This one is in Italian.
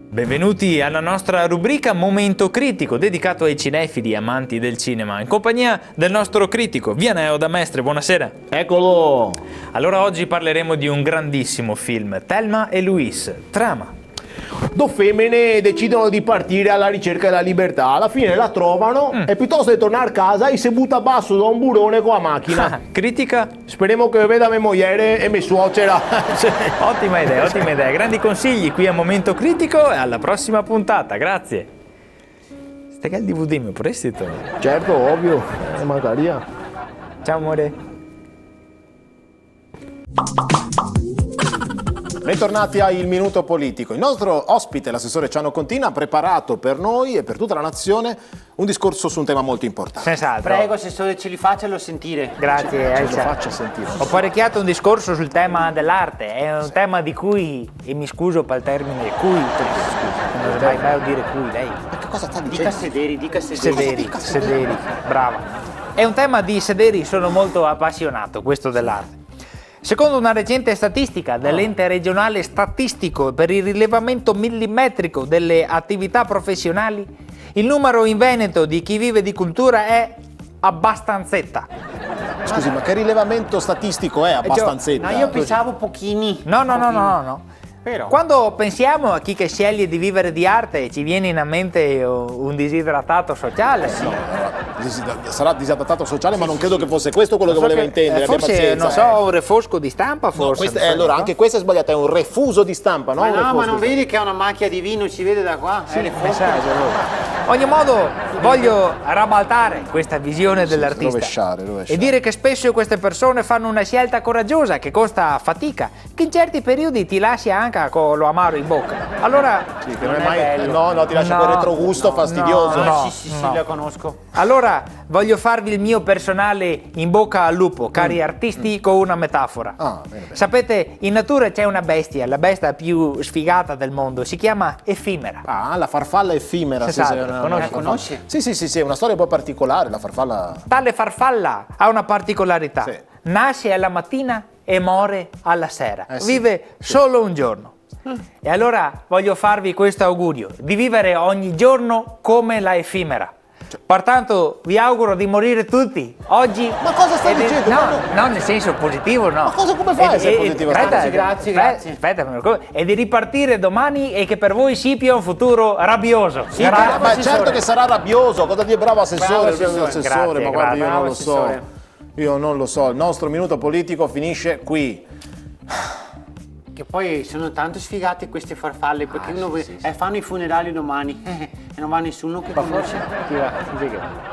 Benvenuti alla nostra rubrica Momento Critico, dedicato ai cinefili amanti del cinema, in compagnia del nostro critico Vianeo da Mestre. Buonasera. Eccolo! Allora oggi parleremo di un grandissimo film, Thelma e Louise. Trama. Due femmine decidono di partire alla ricerca della libertà, alla fine la trovano e piuttosto di tornare a casa si butta basso da un burone con la macchina. Critica? Speriamo che veda mia moglie e mia suocera. Ottima idea. Grandi consigli qui a Momento Critico e alla prossima puntata. Grazie. Stai che il DVD mi prestito? Certo, ovvio, magari. Ciao amore. Bentornati a Il Minuto Politico. Il nostro ospite, l'assessore Ciano Contini, ha preparato per noi e per tutta la nazione un discorso su un tema molto importante. Senz'altro. Prego, assessore, ce li faccialo sentire. Grazie, Ce lo Elsa. faccia sentire. Ho parecchiato un discorso sul tema dell'arte, è un tema di cui, e mi scuso per il termine cui, non dovrei mai dire cui, lei. Ma che cosa sta Dica dicendo? sederi. Sederi, brava. È un tema di sederi, sono molto appassionato, questo dell'arte. Secondo una recente statistica dell'ente regionale statistico per il rilevamento millimetrico delle attività professionali, il numero in Veneto di chi vive di cultura è abbastanzetta. Scusi, ma che rilevamento statistico è abbastanzetta? No, io pensavo pochini. No. Però. Quando pensiamo a chi che sceglie di vivere di arte ci viene in mente un disidratato sociale. Sarà disadattato sociale, ma non credo che fosse questo quello che voleva intendere. abbia Forse, pazienza. non so, un refosco di stampa, forse. Allora, anche questo è sbagliato, è un refuso di stampa, no? Ma Un no, refuso ma non di vedi che è una macchia di vino, si vede da qua? Sì, messaggio, allora. Ogni modo, voglio rabaltare questa visione dell'artista rovesciare. e dire che spesso queste persone fanno una scelta coraggiosa che costa fatica, che in certi periodi ti lascia anche con lo amaro in bocca. Allora, Sì, che non è mai... No, ti lascia quel retrogusto fastidioso. no. Sì, la conosco. allora voglio farvi il mio personale in bocca al lupo, cari artisti, con una metafora. Bene. Sapete, in natura c'è una bestia, la bestia più sfigata del mondo, si chiama Effimera. La farfalla effimera. Esatto, una conosci? Sì, è una storia un po' particolare, la farfalla... Tale farfalla ha una particolarità. Sì. Nasce alla mattina e muore alla sera. Sì. Vive solo un giorno. E allora voglio farvi questo augurio, di vivere ogni giorno come la effimera. Pertanto vi auguro di morire tutti oggi. Ma cosa stai dicendo? No, nel senso positivo no. Ma cosa, come fai a essere positivo? Grazie. Aspetta, e di ripartire domani e che per voi sia un futuro rabbioso. Sì, Grazie. Ma certo che sarà rabbioso, cosa dire, bravo assessore, Grazie, ma guarda, io bravo non lo so. assessore. Io non lo so, il nostro minuto politico finisce qui. Che poi sono tanto sfigate queste farfalle, perché fanno i funerali domani e non va nessuno che conosce. Chi va?